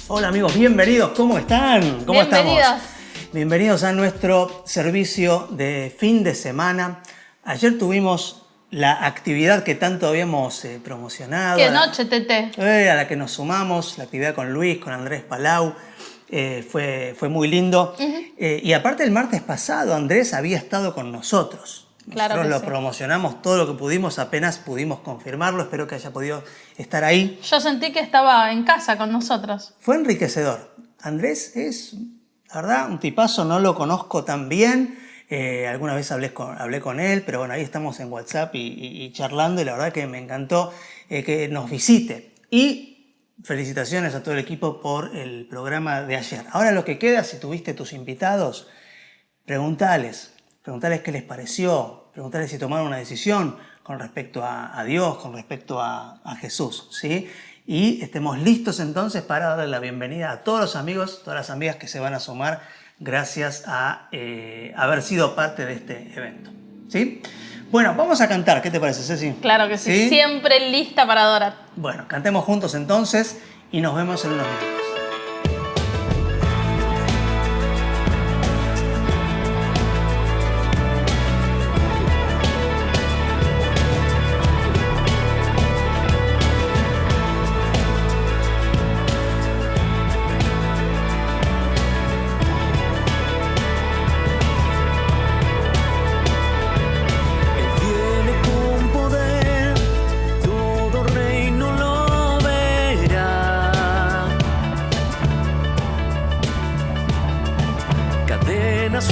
Hola amigos, bienvenidos, ¿cómo están? ¿Cómo Bienvenidos. estamos? Bienvenidos a nuestro servicio de fin de semana. Ayer tuvimos la actividad que tanto habíamos promocionado. ¡Qué noche, Tete! A la que nos sumamos, la actividad con Luis, con Andrés Palau. Fue muy lindo. Y aparte el martes pasado Andrés había estado con nosotros. Claro Nosotros que lo sí. promocionamos todo lo que pudimos, apenas pudimos confirmarlo. Espero que haya podido estar ahí. Yo sentí que estaba en casa con nosotros. Fue enriquecedor. Andrés es, la verdad, un tipazo, no lo conozco tan bien. Alguna vez hablé con él, pero bueno, ahí estamos en WhatsApp y charlando y la verdad que me encantó que nos visite. Y felicitaciones a todo el equipo por el programa de ayer. Ahora lo que queda, si tuviste tus invitados, preguntales qué les pareció, preguntales si tomaron una decisión con respecto a Dios, con respecto a Jesús, ¿sí? Y estemos listos entonces para darle la bienvenida a todos los amigos, todas las amigas que se van a sumar gracias a haber sido parte de este evento, ¿sí? Bueno, vamos a cantar, ¿qué te parece, Ceci? Claro que sí. Siempre lista para adorar. Bueno, cantemos juntos entonces y nos vemos en unos minutos.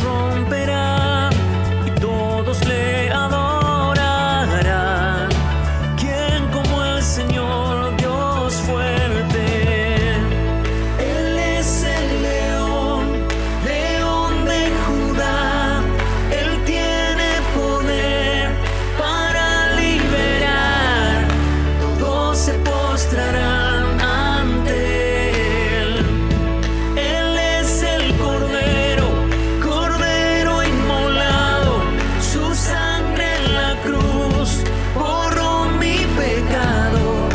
Romperá y todos le adorarán. ¿Quién como el Señor, Dios fuerte? Él es el león, león de Judá. Él tiene poder para liberar. Todos se postrarán ante él. Él es el Cordero inmolado, su sangre en la cruz borró mi pecado.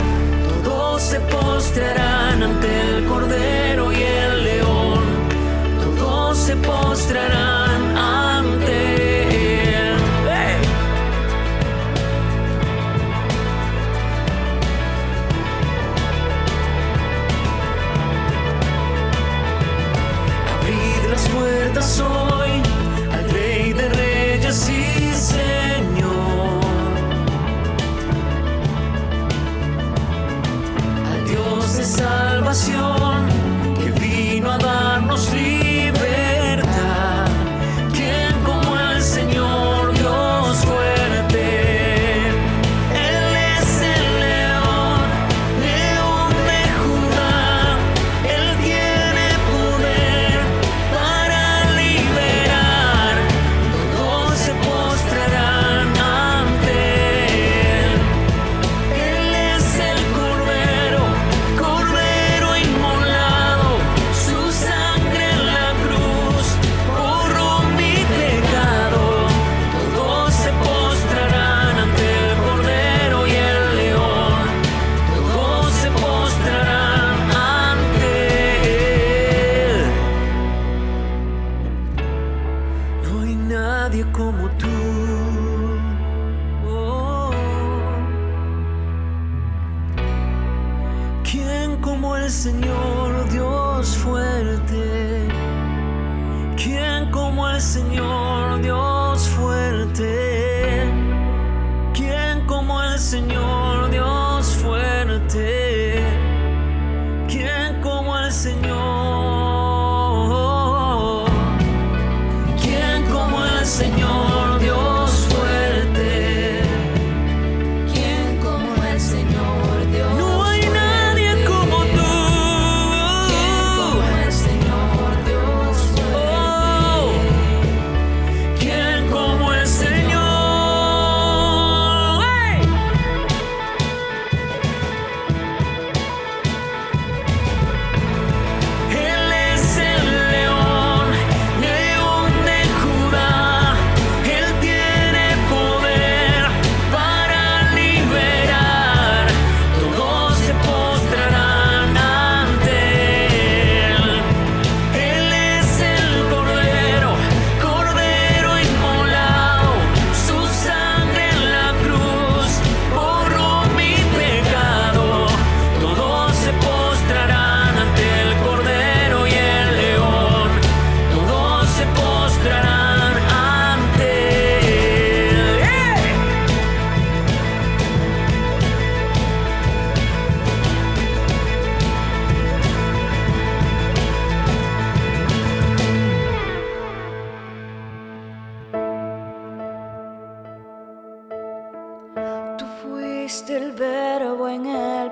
Todos se postrarán ante el Cordero y el León. Todos se postrarán ante él. ¡Hey! Abrid las puertas hoy al Rey de Reyes y Señor, al Dios de salvación que vino a darnos libertad. ¿Quién como el Señor, Dios fuerte? Él es el león, león de Judá. Él tiene poder para liberar. Todos se postrarán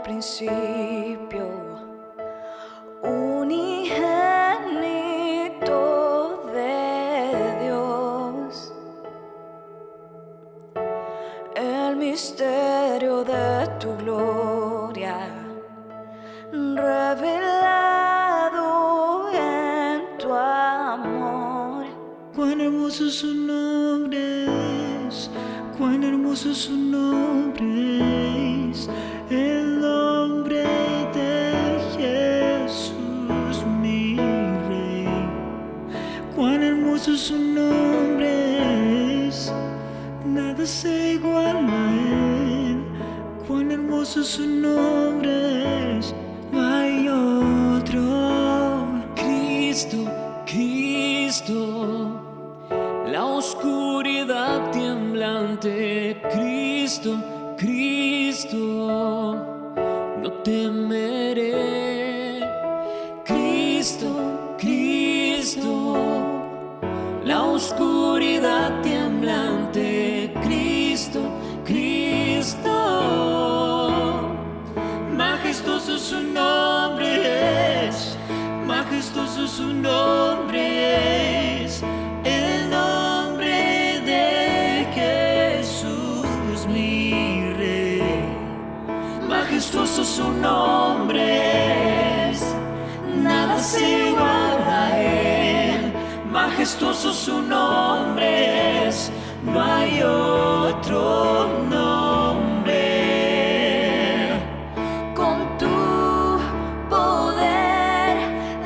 principio, unigénito de Dios, el misterio de tu gloria revelado en tu amor. Cuán hermoso su nombre es, cuán hermoso su nombre es, el nombre de Jesús mi Rey. Cuán hermoso su nombre es, nada se iguala a él. Cuán hermoso su nombre es, no hay otro. Cristo, Cristo, la oscuridad temblante. Cristo, Cristo, no temeré. Cristo, Cristo, la oscuridad temblante. Cristo, Cristo, majestuoso su nombre es, majestuoso su nombre es, el nombre de Jesús mi Rey. Majestuoso su nombre es, nada se iguala a él. Majestuoso su nombre es, no hay otro nombre. Con tu poder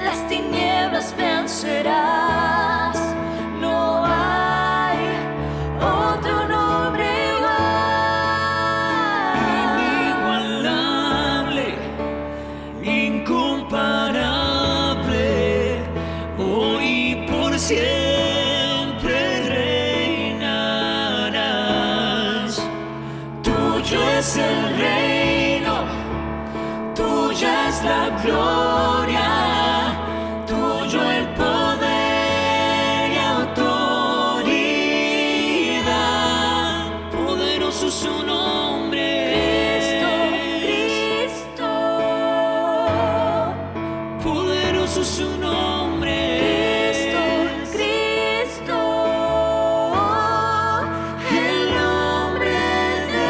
las tinieblas vencerás. No hay otro nombre Inigualable, incomparable, hoy y por siempre reinarás. Tuyo es el reino, tuya es la gloria, tuyo el poder y autoridad. Poderoso su nombre, Cristo, poderoso su nombre, Cristo, el nombre de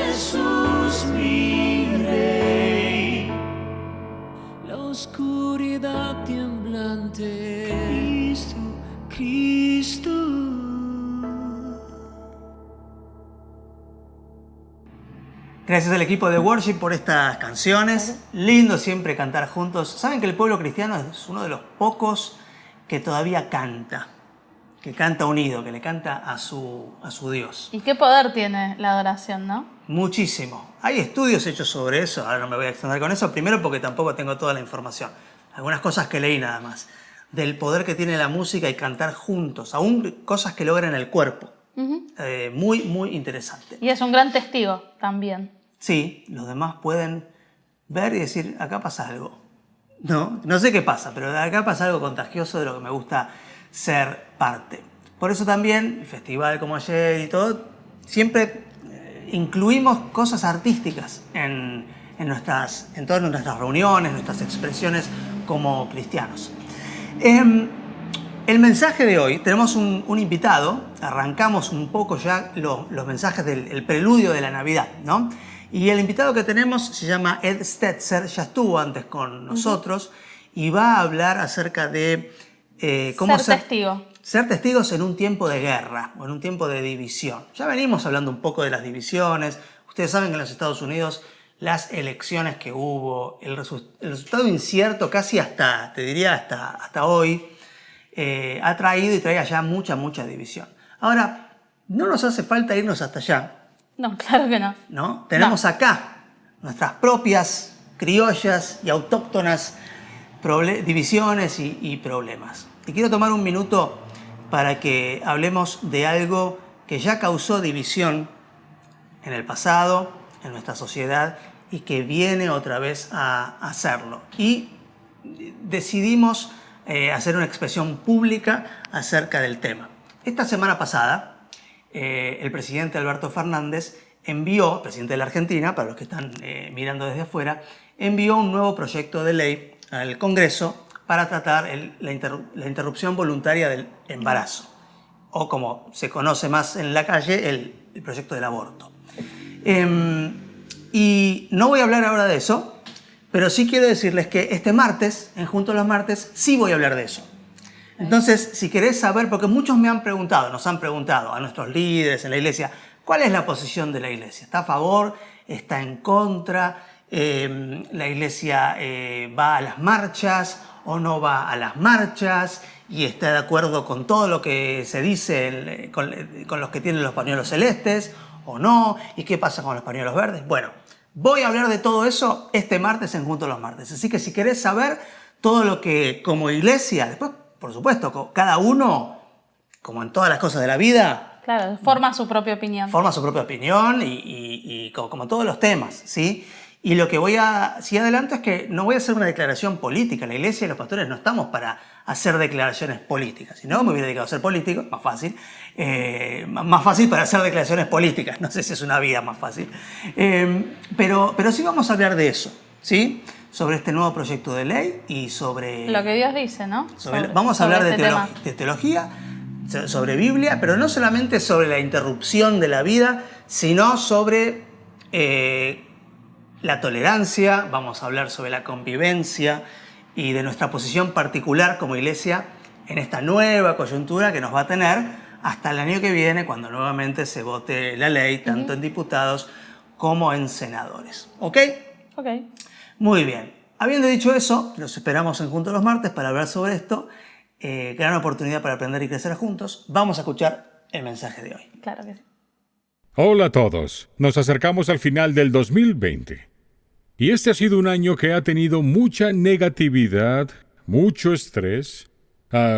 Jesús mi Rey. La oscuridad temblante. Cristo, Cristo. Gracias al equipo de Worship por estas canciones. Lindo siempre cantar juntos. Saben que el pueblo cristiano es uno de los pocos que todavía canta. Que canta unido, que le canta a su Dios. ¿Y qué poder tiene la adoración, no? Muchísimo. Hay estudios hechos sobre eso. Ahora no me voy a extender con eso. Primero porque tampoco tengo toda la información. Algunas cosas que leí nada más. Del poder que tiene la música y cantar juntos. Aún cosas que logran el cuerpo. Muy, muy interesante. Y es un gran testigo también. Sí, los demás pueden ver y decir, acá pasa algo. No sé qué pasa, pero acá pasa algo contagioso de lo que me gusta ser parte. Por eso también, el festival como ayer y todo, siempre incluimos cosas artísticas en todas nuestras reuniones, nuestras expresiones como cristianos. El mensaje de hoy, tenemos un invitado, arrancamos un poco ya los mensajes del preludio de la Navidad, ¿no? Y el invitado que tenemos se llama Ed Stetzer, ya estuvo antes con nosotros y va a hablar acerca de cómo Ser testigo. ser testigos en un tiempo de guerra o en un tiempo de división. Ya venimos hablando un poco de las divisiones. Ustedes saben que en los Estados Unidos las elecciones que hubo, el resultado incierto casi hasta, te diría, hasta hoy, ha traído y traía ya mucha división. Ahora, no nos hace falta irnos hasta allá, No, claro que no. ¿no? Tenemos acá nuestras propias criollas y autóctonas divisiones y problemas. Y quiero tomar un minuto para que hablemos de algo que ya causó división en el pasado, en nuestra sociedad, y que viene otra vez a hacerlo. Y decidimos hacer una expresión pública acerca del tema. Esta semana pasada, el presidente Alberto Fernández envió, el presidente de la Argentina, para los que están mirando desde afuera, envió un nuevo proyecto de ley al Congreso para tratar la interrupción voluntaria del embarazo, o como se conoce más en la calle, el proyecto del aborto. Y no voy a hablar ahora de eso, pero sí quiero decirles que este martes, en Juntos los Martes, sí voy a hablar de eso. Entonces, si querés saber, porque muchos nos han preguntado a nuestros líderes en la iglesia, ¿cuál es la posición de la iglesia? ¿Está a favor? ¿Está en contra? ¿La iglesia va a las marchas o no va a las marchas? ¿Y está de acuerdo con todo lo que se dice con los que tienen los pañuelos celestes o no? ¿Y qué pasa con los pañuelos verdes? Bueno, voy a hablar de todo eso este martes en Juntos los Martes. Así que si querés saber todo lo que como iglesia, después, por supuesto, cada uno, como en todas las cosas de la vida, Claro, forma su propia opinión. forma su propia opinión y como todos los temas, ¿sí? Y lo que sí adelanto es que no voy a hacer una declaración política. La iglesia y los pastores no estamos para hacer declaraciones políticas. Si no, me hubiera dedicado a ser político, más fácil. Más fácil para hacer declaraciones políticas. No sé si es una vida más fácil. Pero sí vamos a hablar de eso, ¿sí? Sobre este nuevo proyecto de ley y sobre... Lo que Dios dice, ¿no? Vamos a hablar este tema. de teología, sobre Biblia, pero no solamente sobre la interrupción de la vida, sino sobre la tolerancia. Vamos a hablar sobre la convivencia y de nuestra posición particular como iglesia en esta nueva coyuntura que nos va a tener hasta el año que viene, cuando nuevamente se vote la ley, tanto en diputados como en senadores. ¿Ok? Ok. Muy bien. Habiendo dicho eso, los esperamos en Juntos los Martes para hablar sobre esto. Gran oportunidad para aprender y crecer juntos. Vamos a escuchar el mensaje de hoy. Claro que sí. Hola a todos. Nos acercamos al final del 2020. Y este ha sido un año que ha tenido mucha negatividad, mucho estrés.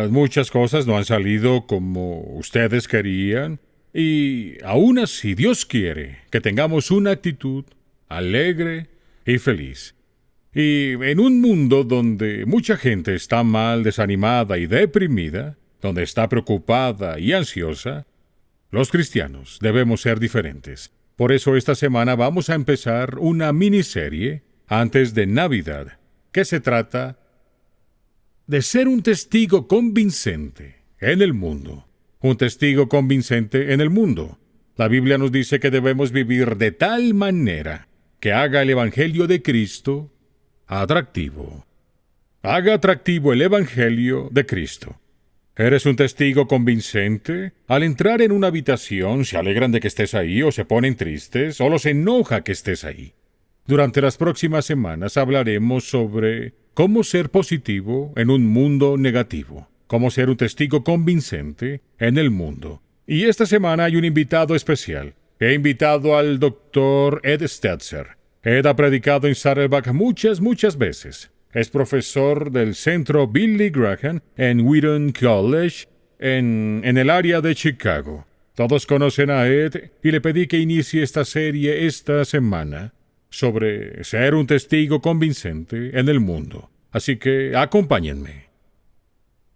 Muchas cosas no han salido como ustedes querían. Y aún así, Dios quiere que tengamos una actitud alegre y feliz. Y en un mundo donde mucha gente está mal, desanimada y deprimida, donde está preocupada y ansiosa, los cristianos debemos ser diferentes. Por eso esta semana vamos a empezar una miniserie antes de Navidad, que se trata de ser un testigo convincente en el mundo. Un testigo convincente en el mundo. La Biblia nos dice que debemos vivir de tal manera que haga el Evangelio de Cristo atractivo. Haga atractivo el Evangelio de Cristo. ¿Eres un testigo convincente? Al entrar en una habitación, ¿se alegran de que estés ahí o se ponen tristes o los enoja que estés ahí? Durante las próximas semanas hablaremos sobre cómo ser positivo en un mundo negativo, cómo ser un testigo convincente en el mundo. Y esta semana hay un invitado especial. He invitado al Dr. Ed Stetzer. Ed ha predicado en Saddleback muchas veces. Es profesor del Centro Billy Graham en Wheaton College, en el área de Chicago. Todos conocen a Ed y le pedí que inicie esta serie esta semana sobre ser un testigo convincente en el mundo. Así que acompáñenme.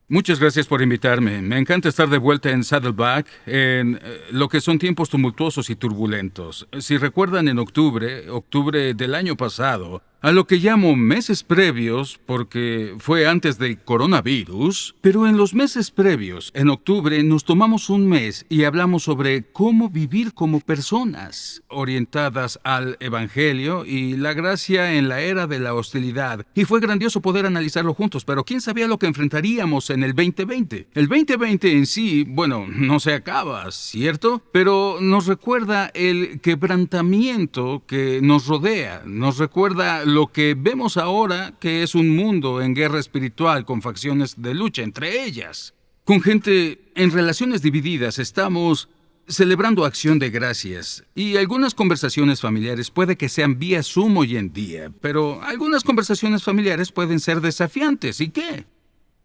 Muchas gracias por invitarme. Me encanta estar de vuelta en Saddleback, en lo que son tiempos tumultuosos y turbulentos. Si recuerdan, en octubre del año pasado, a lo que llamo meses previos, porque fue antes del coronavirus, pero en los meses previos, en octubre, nos tomamos un mes y hablamos sobre cómo vivir como personas orientadas al Evangelio y la gracia en la era de la hostilidad. Y fue grandioso poder analizarlo juntos, pero ¿quién sabía lo que enfrentaríamos en el 2020? El 2020 en sí, bueno, no se acaba, ¿cierto? Pero nos recuerda el quebrantamiento que nos rodea, nos recuerda lo que vemos ahora, que es un mundo en guerra espiritual con facciones de lucha entre ellas. Con gente en relaciones divididas estamos celebrando acción de gracias. Y algunas conversaciones familiares puede que sean vía Zoom hoy en día, pero algunas conversaciones familiares pueden ser desafiantes. ¿Y qué?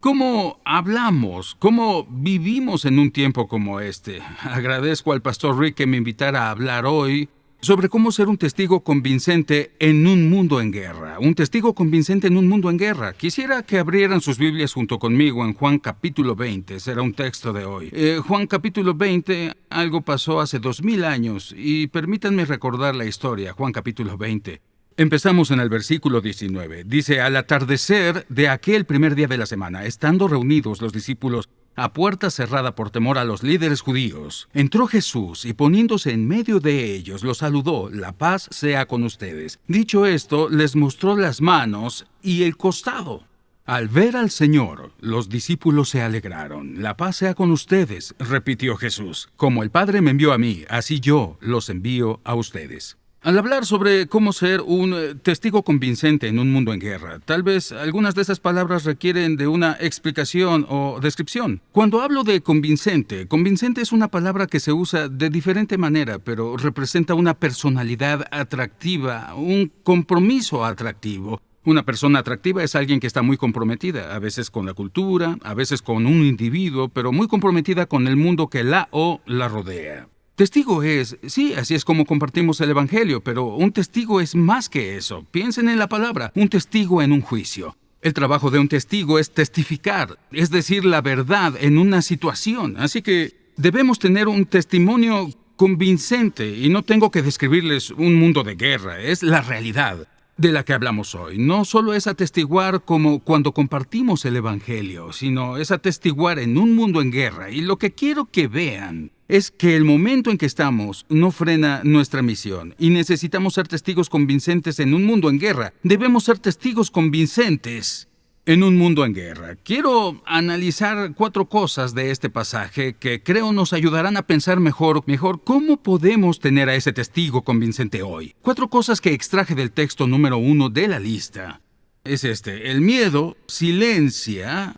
¿Cómo hablamos? ¿Cómo vivimos en un tiempo como este? Agradezco al pastor Rick que me invitara a hablar hoy sobre cómo ser un testigo convincente en un mundo en guerra. Un testigo convincente en un mundo en guerra. Quisiera que abrieran sus Biblias junto conmigo en Juan capítulo 20. Será un texto de hoy. Juan capítulo 20, algo pasó hace 2000 años y permítanme recordar la historia. Juan capítulo 20. Empezamos en el versículo 19. Dice, al atardecer de aquel primer día de la semana, estando reunidos los discípulos a puerta cerrada por temor a los líderes judíos, entró Jesús y poniéndose en medio de ellos, los saludó, la paz sea con ustedes. Dicho esto, les mostró las manos y el costado. Al ver al Señor, los discípulos se alegraron. La paz sea con ustedes, repitió Jesús. Como el Padre me envió a mí, así yo los envío a ustedes. Al hablar sobre cómo ser un testigo convincente en un mundo en guerra, tal vez algunas de esas palabras requieren de una explicación o descripción. Cuando hablo de convincente, convincente es una palabra que se usa de diferente manera, pero representa una personalidad atractiva, un compromiso atractivo. Una persona atractiva es alguien que está muy comprometida, a veces con la cultura, a veces con un individuo, pero muy comprometida con el mundo que la o la rodea. Testigo es, sí, así es como compartimos el Evangelio, pero un testigo es más que eso. Piensen en la palabra, un testigo en un juicio. El trabajo de un testigo es testificar, es decir, la verdad en una situación. Así que debemos tener un testimonio convincente y no tengo que describirles un mundo de guerra, es la realidad de la que hablamos hoy. No solo es atestiguar como cuando compartimos el Evangelio, sino es atestiguar en un mundo en guerra. Y lo que quiero que vean es que el momento en que estamos no frena nuestra misión y necesitamos ser testigos convincentes en un mundo en guerra. Debemos ser testigos convincentes en un mundo en guerra. Quiero analizar 4 cosas de este pasaje que creo nos ayudarán a pensar mejor cómo podemos tener a ese testigo convincente hoy. 4 cosas que extraje del texto número 1 de la lista. Es este: el miedo silencia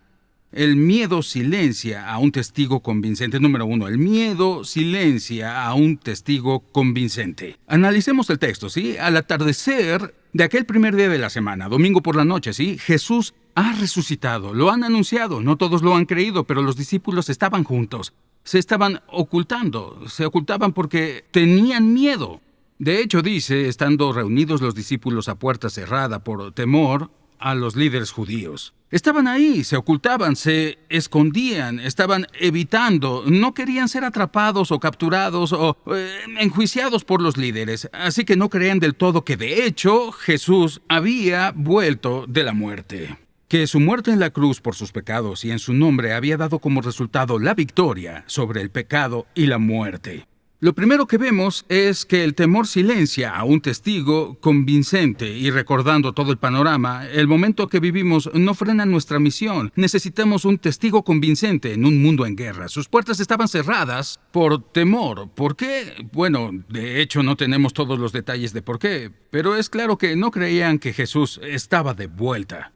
a un testigo convincente. Número 1, el miedo silencia a un testigo convincente. Analicemos el texto, ¿sí? Al atardecer de aquel primer día de la semana, domingo por la noche, ¿sí? Jesús ha resucitado, lo han anunciado, no todos lo han creído, pero los discípulos estaban juntos. Se estaban ocultando, se ocultaban porque tenían miedo. De hecho, dice, estando reunidos los discípulos a puerta cerrada por temor a los líderes judíos. Estaban ahí, se ocultaban, se escondían, estaban evitando, no querían ser atrapados o capturados o enjuiciados por los líderes. Así que no creían del todo que de hecho Jesús había vuelto de la muerte. Que su muerte en la cruz por sus pecados y en su nombre había dado como resultado la victoria sobre el pecado y la muerte. Lo primero que vemos es que el temor silencia a un testigo convincente y recordando todo el panorama, el momento que vivimos no frena nuestra misión. Necesitamos un testigo convincente en un mundo en guerra. Sus puertas estaban cerradas por temor. ¿Por qué? Bueno, de hecho no tenemos todos los detalles de por qué, pero es claro que no creían que Jesús estaba de vuelta.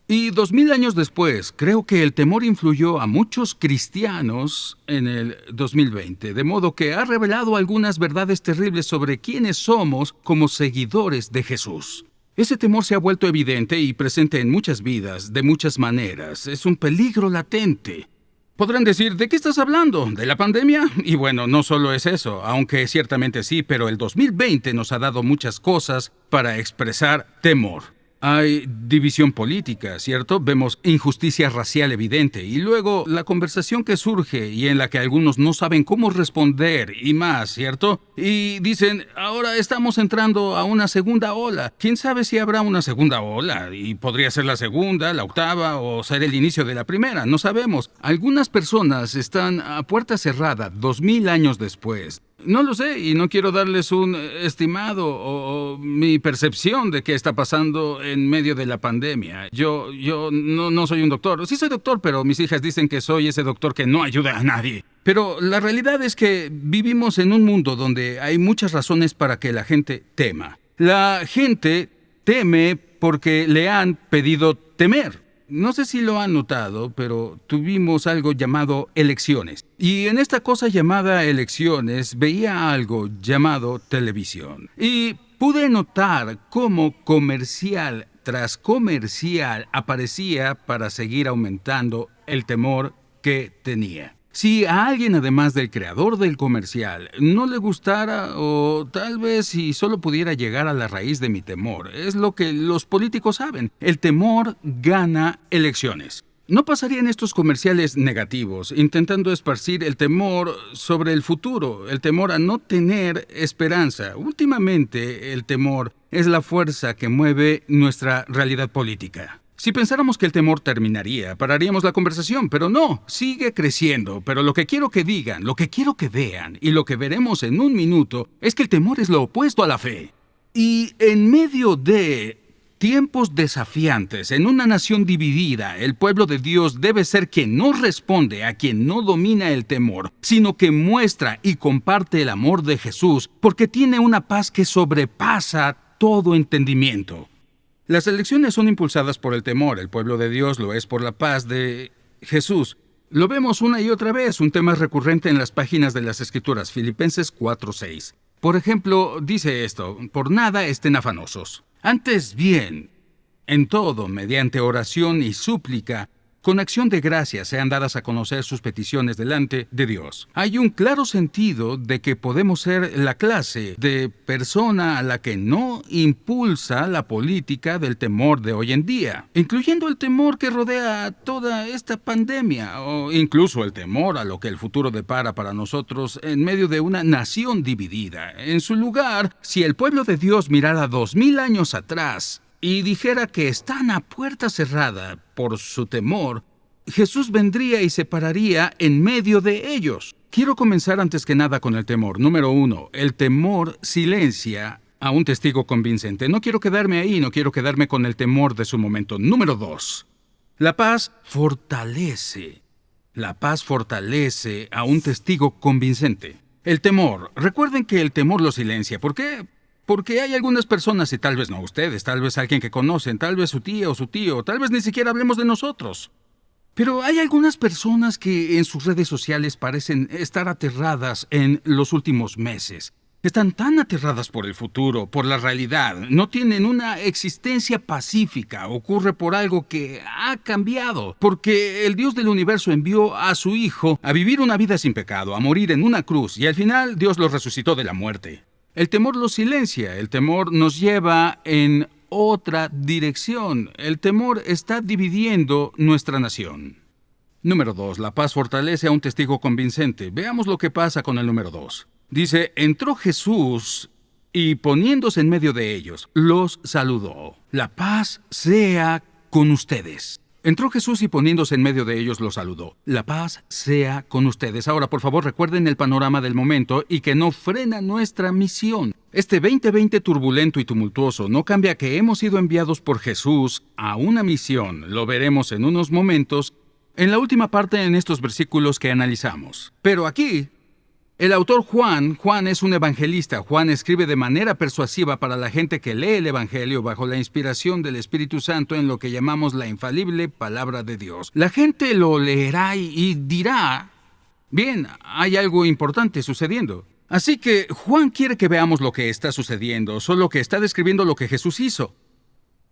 Y 2000 años después, creo que el temor influyó a muchos cristianos en el 2020, de modo que ha revelado algunas verdades terribles sobre quiénes somos como seguidores de Jesús. Ese temor se ha vuelto evidente y presente en muchas vidas, de muchas maneras. Es un peligro latente. Podrán decir, ¿de qué estás hablando? ¿De la pandemia? Y bueno, no solo es eso, aunque ciertamente sí, pero el 2020 nos ha dado muchas cosas para expresar temor. Hay división política, ¿cierto? Vemos injusticia racial evidente y luego la conversación que surge y en la que algunos no saben cómo responder y más, ¿cierto? Y dicen, ahora estamos entrando a una segunda ola. ¿Quién sabe si habrá una segunda ola? Y podría ser la segunda, la octava o ser el inicio de la primera, no sabemos. Algunas personas están a puerta cerrada 2000 años después. No lo sé y no quiero darles un estimado o mi percepción de qué está pasando en medio de la pandemia. Yo no soy un doctor. Sí soy doctor, pero mis hijas dicen que soy ese doctor que no ayuda a nadie. Pero la realidad es que vivimos en un mundo donde hay muchas razones para que la gente tema. La gente teme porque le han pedido temer. No sé si lo han notado, pero tuvimos algo llamado elecciones. Y en esta cosa llamada elecciones veía algo llamado televisión. Y pude notar cómo comercial tras comercial aparecía para seguir aumentando el temor que tenía. Si a alguien, además del creador del comercial, no le gustara, o tal vez si solo pudiera llegar a la raíz de mi temor, es lo que los políticos saben. El temor gana elecciones. No pasarían estos comerciales negativos, intentando esparcir el temor sobre el futuro, el temor a no tener esperanza. Últimamente, el temor es la fuerza que mueve nuestra realidad política. Si pensáramos que el temor terminaría, pararíamos la conversación, pero no, sigue creciendo. Pero lo que quiero que digan, lo que quiero que vean y lo que veremos en un minuto es que el temor es lo opuesto a la fe. Y en medio de tiempos desafiantes, en una nación dividida, el pueblo de Dios debe ser quien no responde a quien no domina el temor, sino que muestra y comparte el amor de Jesús, porque tiene una paz que sobrepasa todo entendimiento. Las elecciones son impulsadas por el temor, el pueblo de Dios lo es por la paz de Jesús. Lo vemos una y otra vez, un tema recurrente en las páginas de las Escrituras, Filipenses 4:6. Por ejemplo, dice esto: por nada estén afanosos. Antes bien, en todo, mediante oración y súplica, con acción de gracias sean dadas a conocer sus peticiones delante de Dios. Hay un claro sentido de que podemos ser la clase de persona a la que no impulsa la política del temor de hoy en día, incluyendo el temor que rodea toda esta pandemia, o incluso el temor a lo que el futuro depara para nosotros en medio de una nación dividida. En su lugar, si el pueblo de Dios mirara 2000 años atrás y dijera que están a puerta cerrada por su temor, Jesús vendría y se pararía en medio de ellos. Quiero comenzar antes que nada con el temor. Número 1, el temor silencia a un testigo convincente. No quiero quedarme ahí, no quiero quedarme con el temor de su momento. Número 2, la paz fortalece. La paz fortalece a un testigo convincente. El temor, recuerden que el temor lo silencia. ¿Por qué? Porque hay algunas personas, y tal vez no ustedes, tal vez alguien que conocen, tal vez su tía o su tío, tal vez ni siquiera hablemos de nosotros. Pero hay algunas personas que en sus redes sociales parecen estar aterradas en los últimos meses. Están tan aterradas por el futuro, por la realidad. No tienen una existencia pacífica. Ocurre por algo que ha cambiado. Porque el Dios del universo envió a su Hijo a vivir una vida sin pecado, a morir en una cruz, y al final Dios lo resucitó de la muerte. El temor lo silencia, el temor nos lleva en otra dirección. El temor está dividiendo nuestra nación. Número 2, la paz fortalece a un testigo convincente. Veamos lo que pasa con el número 2. Dice, entró Jesús y poniéndose en medio de ellos, los saludó. La paz sea con ustedes. Entró Jesús y poniéndose en medio de ellos los saludó. La paz sea con ustedes. Ahora, por favor, recuerden el panorama del momento y que no frena nuestra misión. Este 2020 turbulento y tumultuoso no cambia que hemos sido enviados por Jesús a una misión. Lo veremos en unos momentos, en la última parte en estos versículos que analizamos. Pero aquí, el autor Juan es un evangelista. Juan escribe de manera persuasiva para la gente que lee el Evangelio bajo la inspiración del Espíritu Santo en lo que llamamos la infalible palabra de Dios. La gente lo leerá y dirá, bien, hay algo importante sucediendo. Así que Juan quiere que veamos lo que está sucediendo, solo que está describiendo lo que Jesús hizo.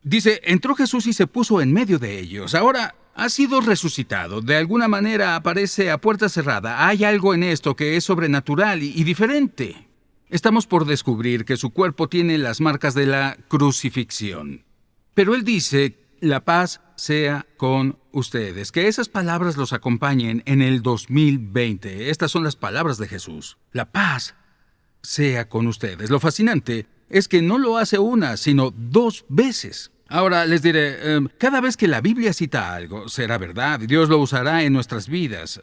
Dice, entró Jesús y se puso en medio de ellos. Ahora, ha sido resucitado. De alguna manera aparece a puerta cerrada. Hay algo en esto que es sobrenatural y diferente. Estamos por descubrir que su cuerpo tiene las marcas de la crucifixión. Pero él dice, la paz sea con ustedes. Que esas palabras los acompañen en el 2020. Estas son las palabras de Jesús. La paz sea con ustedes. Lo fascinante es que no lo hace una, sino 2 veces. Ahora les diré, cada vez que la Biblia cita algo, será verdad, Dios lo usará en nuestras vidas.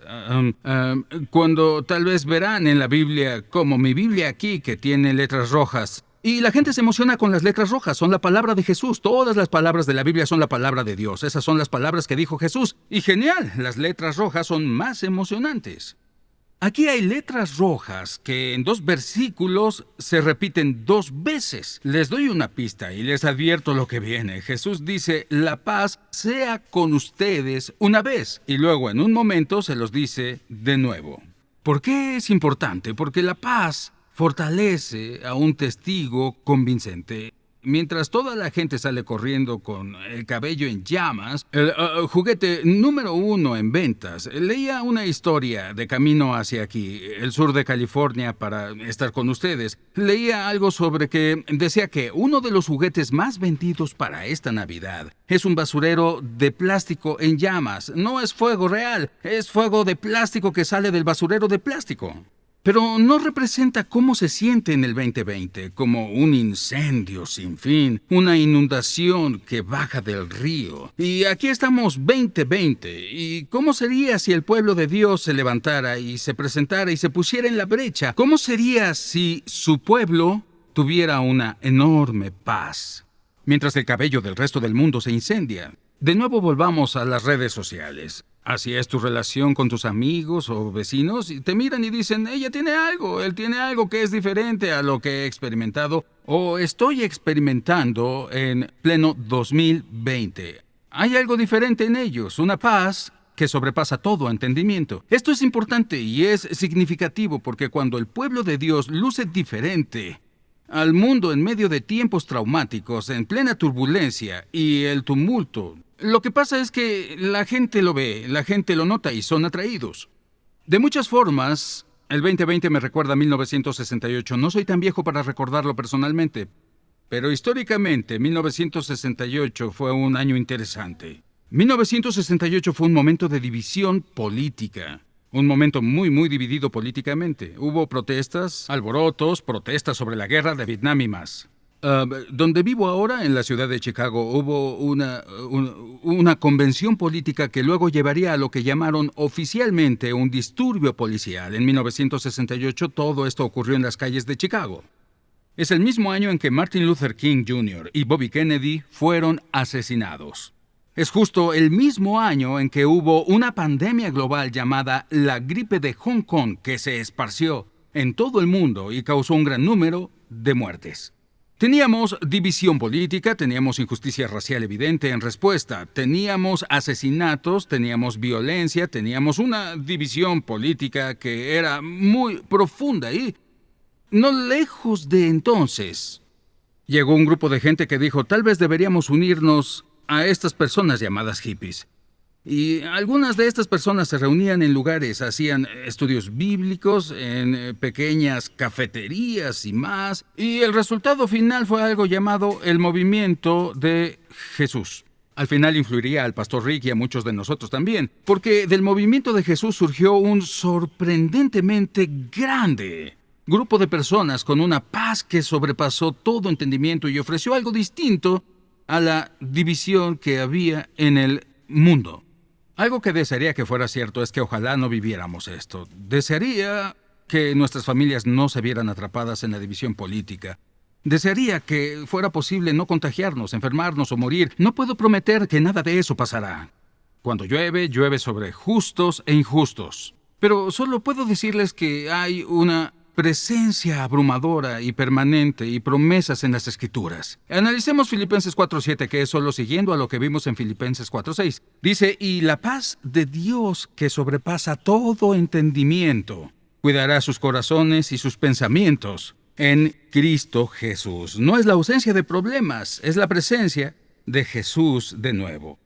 Cuando tal vez verán en la Biblia, como mi Biblia aquí, que tiene letras rojas, y la gente se emociona con las letras rojas, son la palabra de Jesús. Todas las palabras de la Biblia son la palabra de Dios. Esas son las palabras que dijo Jesús. Y genial, las letras rojas son más emocionantes. Aquí hay letras rojas que en 2 versículos se repiten 2 veces. Les doy una pista y les advierto lo que viene. Jesús dice, la paz sea con ustedes una vez, y luego en un momento se los dice de nuevo. ¿Por qué es importante? Porque la paz fortalece a un testigo convincente. mientras toda la gente sale corriendo con el cabello en llamas, el juguete número 1 en ventas, leía una historia de camino hacia aquí, el sur de California, para estar con ustedes. Leía algo sobre que decía que uno de los juguetes más vendidos para esta Navidad es un basurero de plástico en llamas. No es fuego real, es fuego de plástico que sale del basurero de plástico. Pero no representa cómo se siente en el 2020, como un incendio sin fin, una inundación que baja del río. Y aquí estamos 2020, ¿y cómo sería si el pueblo de Dios se levantara y se presentara y se pusiera en la brecha? ¿Cómo sería si su pueblo tuviera una enorme paz, mientras el cabello del resto del mundo se incendia? De nuevo volvamos a las redes sociales. Así es tu relación con tus amigos o vecinos y te miran y dicen, ella tiene algo, él tiene algo que es diferente a lo que he experimentado o estoy experimentando en pleno 2020. Hay algo diferente en ellos, una paz que sobrepasa todo entendimiento. Esto es importante y es significativo porque cuando el pueblo de Dios luce diferente al mundo en medio de tiempos traumáticos, en plena turbulencia y el tumulto, lo que pasa es que la gente lo ve, la gente lo nota y son atraídos. De muchas formas, el 2020 me recuerda a 1968. No soy tan viejo para recordarlo personalmente, pero históricamente 1968 fue un año interesante. 1968 fue un momento de división política. Un momento muy dividido políticamente. Hubo protestas, alborotos, protestas sobre la guerra de Vietnam y más. Donde vivo ahora, en la ciudad de Chicago, hubo una convención política que luego llevaría a lo que llamaron oficialmente un disturbio policial. En 1968 todo esto ocurrió en las calles de Chicago. Es el mismo año en que Martin Luther King Jr. y Bobby Kennedy fueron asesinados. Es justo el mismo año en que hubo una pandemia global llamada la gripe de Hong Kong que se esparció en todo el mundo y causó un gran número de muertes. Teníamos división política, teníamos injusticia racial evidente en respuesta, teníamos asesinatos, teníamos violencia, teníamos una división política que era muy profunda y no lejos de entonces. Llegó un grupo de gente que dijo, tal vez deberíamos unirnos a estas personas llamadas hippies. Y algunas de estas personas se reunían en lugares, hacían estudios bíblicos, en pequeñas cafeterías y más. Y el resultado final fue algo llamado el movimiento de Jesús. Al final influiría al pastor Rick y a muchos de nosotros también, porque del movimiento de Jesús surgió un sorprendentemente grande grupo de personas con una paz que sobrepasó todo entendimiento y ofreció algo distinto a la división que había en el mundo. Algo que desearía que fuera cierto es que ojalá no viviéramos esto. Desearía que nuestras familias no se vieran atrapadas en la división política. Desearía que fuera posible no contagiarnos, enfermarnos o morir. No puedo prometer que nada de eso pasará. Cuando llueve, llueve sobre justos e injustos. Pero solo puedo decirles que hay una presencia abrumadora y permanente y promesas en las Escrituras. Analicemos Filipenses 4:7, que es solo siguiendo a lo que vimos en Filipenses 4:6. Dice, y la paz de Dios que sobrepasa todo entendimiento, cuidará sus corazones y sus pensamientos en Cristo Jesús. No es la ausencia de problemas, es la presencia de Jesús de nuevo.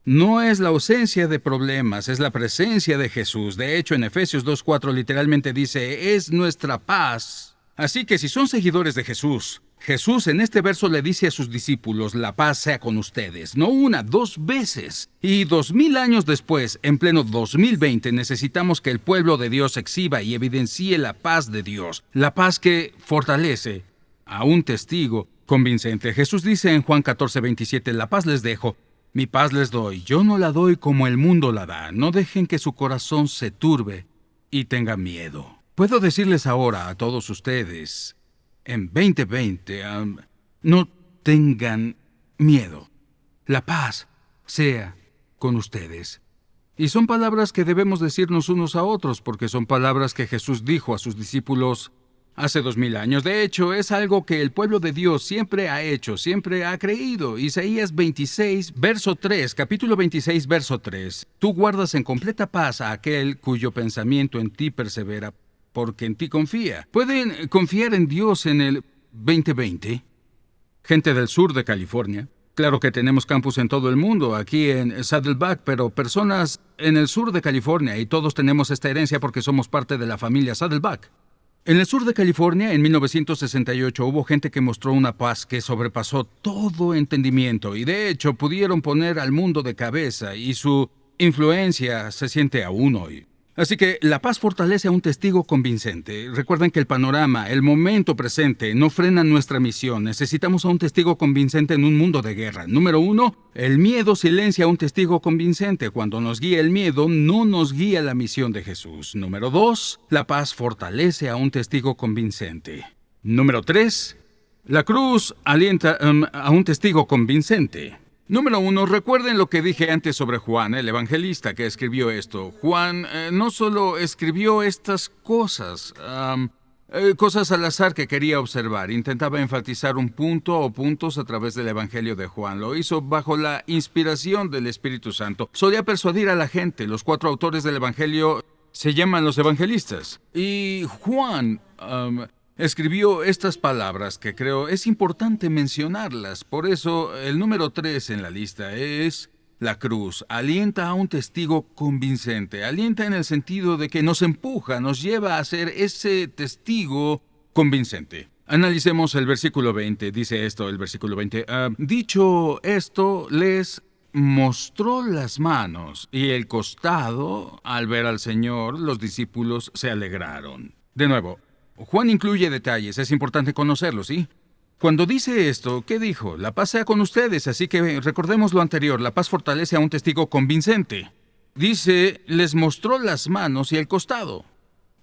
No es la ausencia de problemas, es la presencia de Jesús. De hecho, en Efesios 2:4 literalmente dice, es nuestra paz. Así que si son seguidores de Jesús, Jesús en este verso le dice a sus discípulos, la paz sea con ustedes, no una, 2 veces. Y 2000 años después, en pleno 2020, necesitamos que el pueblo de Dios exhiba y evidencie la paz de Dios, la paz que fortalece a un testigo convincente. Jesús dice en Juan 14:27, la paz les dejo, mi paz les doy, yo no la doy como el mundo la da. No dejen que su corazón se turbe y tenga miedo. Puedo decirles ahora a todos ustedes, en 2020, no tengan miedo. La paz sea con ustedes. Y son palabras que debemos decirnos unos a otros, porque son palabras que Jesús dijo a sus discípulos hace 2000 años. De hecho, es algo que el pueblo de Dios siempre ha hecho, siempre ha creído. Isaías 26, verso 3, capítulo 26, verso 3. Tú guardas en completa paz a aquel cuyo pensamiento en ti persevera, porque en ti confía. ¿Pueden confiar en Dios en el 2020? gente del sur de California. Claro que tenemos campus en todo el mundo, aquí en Saddleback, pero personas en el sur de California, y todos tenemos esta herencia porque somos parte de la familia Saddleback. En el sur de California, en 1968, hubo gente que mostró una paz que sobrepasó todo entendimiento, y de hecho pudieron poner al mundo de cabeza, y su influencia se siente aún hoy. Así que la paz fortalece a un testigo convincente. Recuerden que el panorama, el momento presente, no frena nuestra misión. Necesitamos a un testigo convincente en un mundo de guerra. Número 1, el miedo silencia a un testigo convincente. Cuando nos guía el miedo, no nos guía la misión de Jesús. Número 2, la paz fortalece a un testigo convincente. Número 3, la cruz alienta a un testigo convincente. Número 1, recuerden lo que dije antes sobre Juan, el evangelista que escribió esto. Juan no solo escribió estas cosas, cosas al azar que quería observar. Intentaba enfatizar un punto o puntos a través del evangelio de Juan. Lo hizo bajo la inspiración del Espíritu Santo. Solía persuadir a la gente. Los 4 autores del evangelio se llaman los evangelistas. Y Juan escribió estas palabras que creo es importante mencionarlas. Por eso el número 3 en la lista es la cruz. Alienta a un testigo convincente. Alienta en el sentido de que nos empuja, nos lleva a ser ese testigo convincente. Analicemos el versículo 20. Dice esto el versículo 20. Dicho esto, les mostró las manos y el costado. Al ver al Señor, los discípulos se alegraron. De nuevo, Juan incluye detalles, es importante conocerlos, ¿sí? Cuando dice esto, ¿qué dijo? La paz sea con ustedes, así que recordemos lo anterior, la paz fortalece a un testigo convincente. Dice, les mostró las manos y el costado.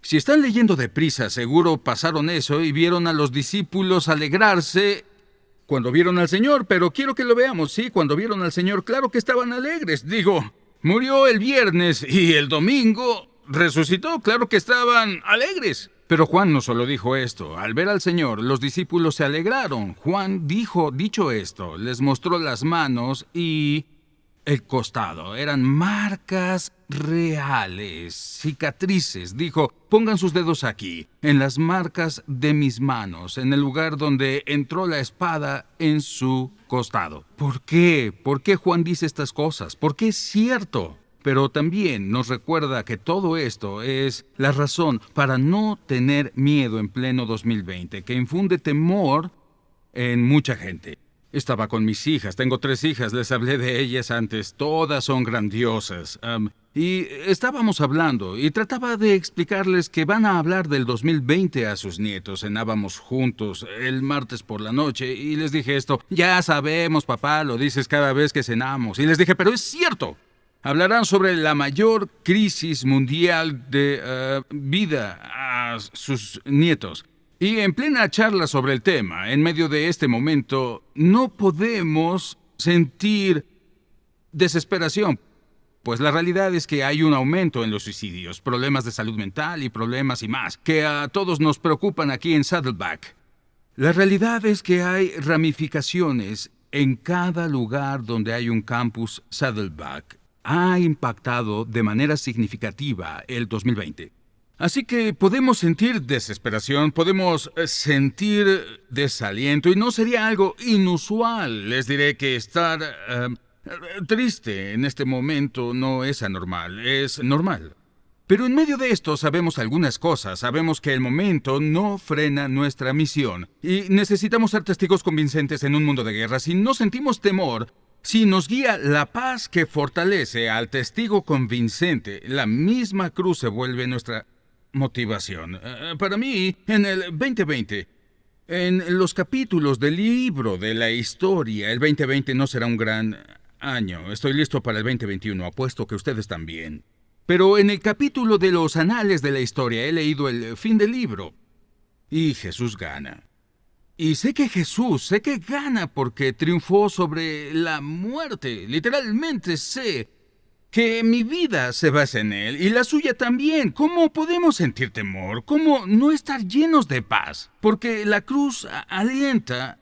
Si están leyendo deprisa, seguro pasaron eso y vieron a los discípulos alegrarse cuando vieron al Señor, pero quiero que lo veamos, ¿sí? Cuando vieron al Señor, claro que estaban alegres. Digo, murió el viernes y el domingo resucitó, claro que estaban alegres. Pero Juan no solo dijo esto. Al ver al Señor, los discípulos se alegraron. Juan dicho esto, les mostró las manos y el costado. Eran marcas reales, cicatrices. Dijo, pongan sus dedos aquí, en las marcas de mis manos, en el lugar donde entró la espada en su costado. ¿Por qué? ¿Por qué Juan dice estas cosas? Porque es cierto. Pero también nos recuerda que todo esto es la razón para no tener miedo en pleno 2020, que infunde temor en mucha gente. Estaba con mis hijas, tengo 3 hijas, les hablé de ellas antes, todas son grandiosas. Y estábamos hablando y trataba de explicarles que van a hablar del 2020 a sus nietos. Cenábamos juntos el martes por la noche y les dije esto. Ya sabemos, papá, lo dices cada vez que cenamos. Y les dije, pero es cierto. Hablarán sobre la mayor crisis mundial de vida a sus nietos. Y en plena charla sobre el tema, en medio de este momento, no podemos sentir desesperación. Pues la realidad es que hay un aumento en los suicidios, problemas de salud mental y problemas y más, que a todos nos preocupan aquí en Saddleback. La realidad es que hay ramificaciones en cada lugar donde hay un campus Saddleback. Ha impactado de manera significativa el 2020. Así que podemos sentir desesperación, podemos sentir desaliento, y no sería algo inusual. Les diré que estar triste en este momento no es anormal, es normal. Pero en medio de esto sabemos algunas cosas. Sabemos que el momento no frena nuestra misión, y necesitamos ser testigos convincentes en un mundo de guerra. Si no sentimos temor, si nos guía la paz que fortalece al testigo convincente, la misma cruz se vuelve nuestra motivación. Para mí, en el 2020, en los capítulos del libro de la historia, el 2020 no será un gran año. Estoy listo para el 2021, apuesto que ustedes también. Pero en el capítulo de los anales de la historia he leído el fin del libro. Y Jesús gana. Y sé que gana porque triunfó sobre la muerte. Literalmente sé que mi vida se basa en él y la suya también. ¿Cómo podemos sentir temor? ¿Cómo no estar llenos de paz? Porque la cruz alienta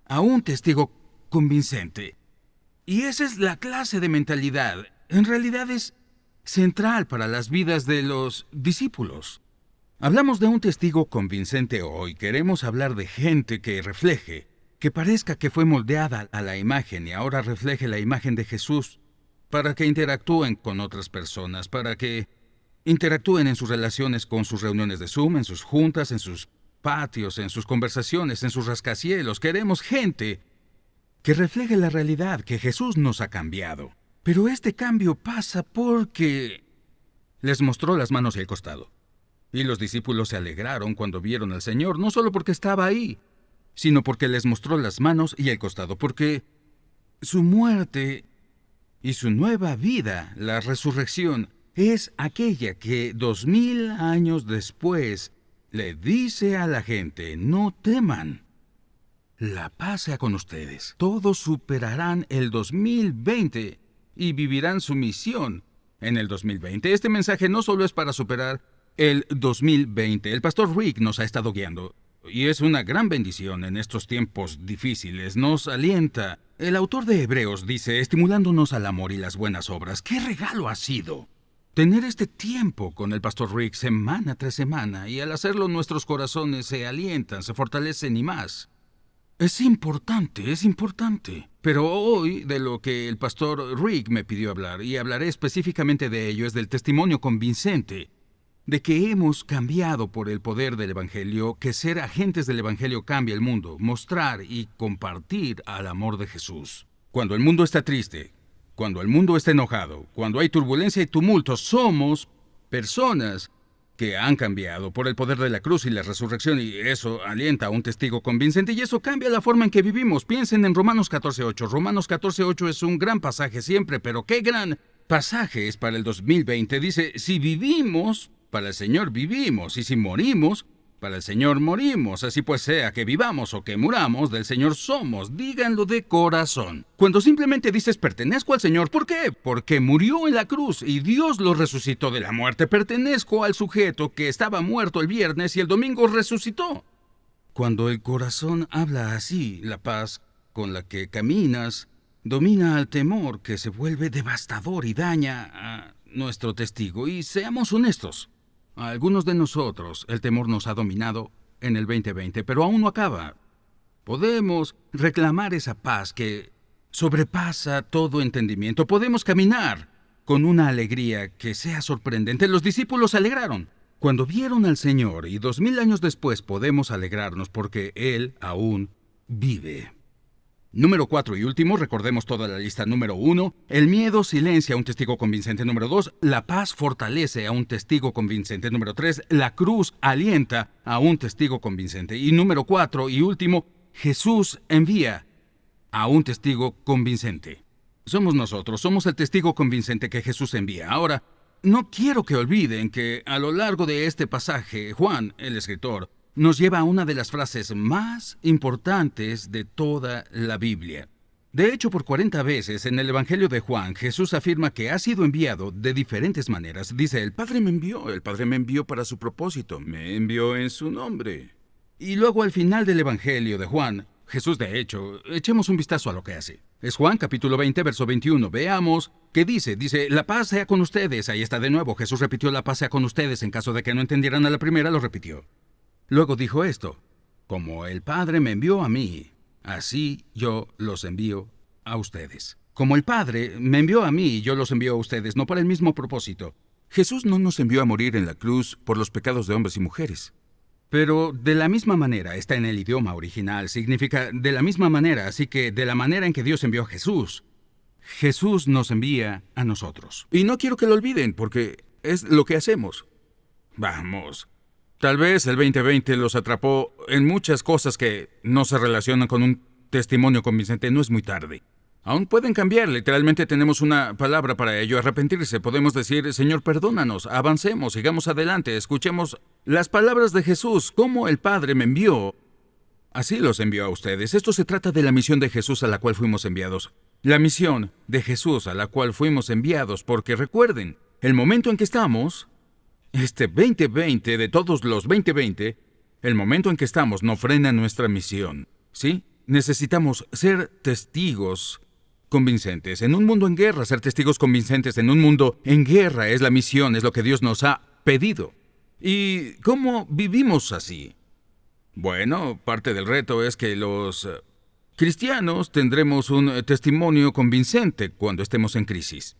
a un testigo convincente. Y esa es la clase de mentalidad. En realidad es central para las vidas de los discípulos. Hablamos de un testigo convincente hoy. Queremos hablar de gente que refleje que parezca que fue moldeada a la imagen y ahora refleje la imagen de Jesús, para que interactúen con otras personas, para que interactúen en sus relaciones con sus reuniones de Zoom, en sus juntas, en sus patios, en sus conversaciones, en sus rascacielos. Queremos gente que refleje la realidad, que Jesús nos ha cambiado. Pero este cambio pasa porque les mostró las manos y el costado. Y los discípulos se alegraron cuando vieron al Señor, no solo porque estaba ahí, sino porque les mostró las manos y el costado, porque su muerte y su nueva vida, la resurrección, es aquella que 2000 años después le dice a la gente: no teman, la paz sea con ustedes. Todos superarán el 2020 y vivirán su misión en el 2020. Este mensaje no solo es para superar el 2020. El pastor Rick nos ha estado guiando y es una gran bendición en estos tiempos difíciles. Nos alienta. El autor de Hebreos dice, estimulándonos al amor y las buenas obras. ¡Qué regalo ha sido tener este tiempo con el pastor Rick semana tras semana! Y al hacerlo nuestros corazones se alientan, se fortalecen y más. Es importante, es importante. Pero hoy, de lo que el pastor Rick me pidió hablar, y hablaré específicamente de ello, es del testimonio convincente de que hemos cambiado por el poder del Evangelio, que ser agentes del Evangelio cambia el mundo, mostrar y compartir al amor de Jesús. Cuando el mundo está triste, cuando el mundo está enojado, cuando hay turbulencia y tumulto, somos personas que han cambiado por el poder de la cruz y la resurrección, y eso alienta a un testigo convincente, y eso cambia la forma en que vivimos. Piensen en Romanos 14:8. Romanos 14:8 es un gran pasaje siempre, pero qué gran pasaje es para el 2020. Dice, si vivimos, para el Señor vivimos, y si morimos, para el Señor morimos. Así pues, sea que vivamos o que muramos, del Señor somos. Díganlo de corazón. Cuando simplemente dices pertenezco al Señor, ¿por qué? Porque murió en la cruz y Dios lo resucitó de la muerte. Pertenezco al sujeto que estaba muerto el viernes y el domingo resucitó. Cuando el corazón habla así, la paz con la que caminas domina al temor, que se vuelve devastador y daña a nuestro testigo. Y seamos honestos, a algunos de nosotros el temor nos ha dominado en el 2020, pero aún no acaba. Podemos reclamar esa paz que sobrepasa todo entendimiento. Podemos caminar con una alegría que sea sorprendente. Los discípulos se alegraron cuando vieron al Señor, y 2000 años después podemos alegrarnos porque Él aún vive. Número 4 y último, recordemos toda la lista. Número 1, el miedo silencia a un testigo convincente. Número 2, la paz fortalece a un testigo convincente. Número 3, la cruz alienta a un testigo convincente. Y número 4 y último, Jesús envía a un testigo convincente. Somos nosotros, somos el testigo convincente que Jesús envía. Ahora, no quiero que olviden que a lo largo de este pasaje, Juan, el escritor, nos lleva a una de las frases más importantes de toda la Biblia. De hecho, por 40 veces en el Evangelio de Juan, Jesús afirma que ha sido enviado de diferentes maneras. Dice, el Padre me envió para su propósito, me envió en su nombre. Y luego al final del Evangelio de Juan, Jesús, de hecho, echemos un vistazo a lo que hace. Es Juan capítulo 20, verso 21. Veamos qué dice. Dice, la paz sea con ustedes. Ahí está de nuevo. Jesús repitió, la paz sea con ustedes. En caso de que no entendieran a la primera, lo repitió. Luego dijo esto, como el Padre me envió a mí, así yo los envío a ustedes. Como el Padre me envió a mí, yo los envío a ustedes, no para el mismo propósito. Jesús no nos envió a morir en la cruz por los pecados de hombres y mujeres. Pero de la misma manera, está en el idioma original, significa de la misma manera, así que de la manera en que Dios envió a Jesús, Jesús nos envía a nosotros. Y no quiero que lo olviden, porque es lo que hacemos. Vamos. Tal vez el 2020 los atrapó en muchas cosas que no se relacionan con un testimonio convincente. No es muy tarde. Aún pueden cambiar. Literalmente tenemos una palabra para ello, arrepentirse. Podemos decir, Señor, perdónanos, avancemos, sigamos adelante, escuchemos las palabras de Jesús. Como el Padre me envió, así los envió a ustedes. Esto se trata de la misión de Jesús a la cual fuimos enviados. La misión de Jesús a la cual fuimos enviados, porque recuerden, el momento en que estamos... Este 2020, de todos los 2020, el momento en que estamos no frena nuestra misión, ¿sí? Necesitamos ser testigos convincentes. En un mundo en guerra, ser testigos convincentes en un mundo en guerra es la misión, es lo que Dios nos ha pedido. ¿Y cómo vivimos así? Bueno, parte del reto es que los cristianos tendremos un testimonio convincente cuando estemos en crisis.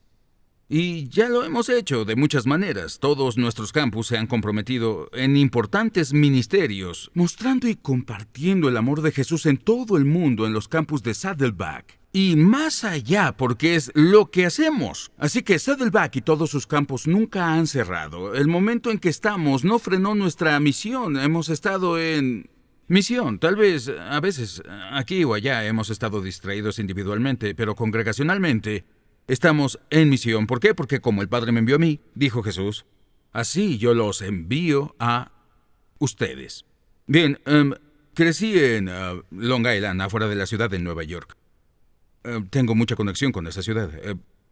Y ya lo hemos hecho de muchas maneras. Todos nuestros campus se han comprometido en importantes ministerios, mostrando y compartiendo el amor de Jesús en todo el mundo en los campus de Saddleback. Y más allá, porque es lo que hacemos. Así que Saddleback y todos sus campos nunca han cerrado. El momento en que estamos no frenó nuestra misión. Hemos estado en misión. Tal vez, a veces, aquí o allá hemos estado distraídos individualmente, pero congregacionalmente estamos en misión. ¿Por qué? Porque como el Padre me envió a mí, dijo Jesús, así yo los envío a ustedes. Bien, crecí en Long Island, afuera de la ciudad de Nueva York. Tengo mucha conexión con esa ciudad.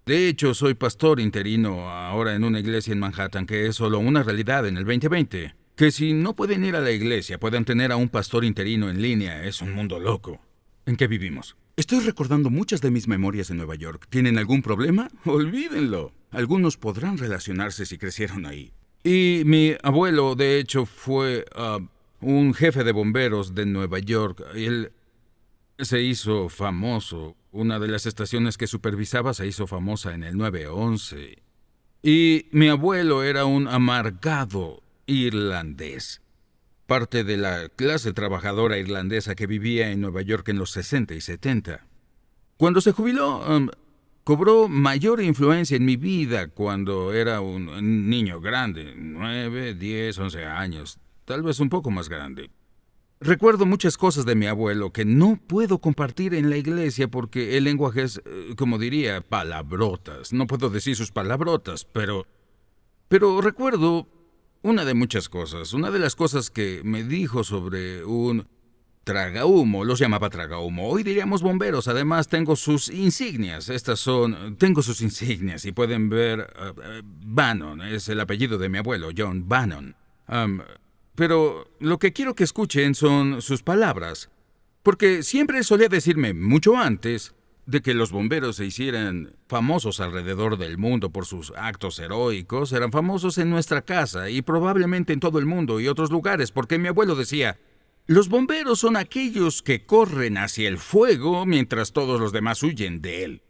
De hecho, soy pastor interino ahora en una iglesia en Manhattan, que es solo una realidad en el 2020. Que si no pueden ir a la iglesia, puedan tener a un pastor interino en línea. Es un mundo loco. ¿En qué vivimos? Estoy recordando muchas de mis memorias en Nueva York. ¿Tienen algún problema? Olvídenlo. Algunos podrán relacionarse si crecieron ahí. Y mi abuelo, de hecho, fue un jefe de bomberos de Nueva York. Él se hizo famoso. Una de las estaciones que supervisaba se hizo famosa en el 911. Y mi abuelo era un amargado irlandés. Parte de la clase trabajadora irlandesa que vivía en Nueva York en los 60 y 70. Cuando se jubiló, cobró mayor influencia en mi vida cuando era un niño grande, 9, 10, 11 años, tal vez un poco más grande. Recuerdo muchas cosas de mi abuelo que no puedo compartir en la iglesia porque el lenguaje es, como diría, palabrotas. No puedo decir sus palabrotas, pero recuerdo una de muchas cosas. Una de las cosas que me dijo sobre un tragahumo, los llamaba tragahumo. Hoy diríamos bomberos. Además, tengo sus insignias. Tengo sus insignias y pueden ver Bannon. Es el apellido de mi abuelo, John Bannon. Pero lo que quiero que escuchen son sus palabras. Porque siempre solía decirme, mucho antes de que los bomberos se hicieran famosos alrededor del mundo por sus actos heroicos, eran famosos en nuestra casa y probablemente en todo el mundo y otros lugares, porque mi abuelo decía, los bomberos son aquellos que corren hacia el fuego mientras todos los demás huyen de él.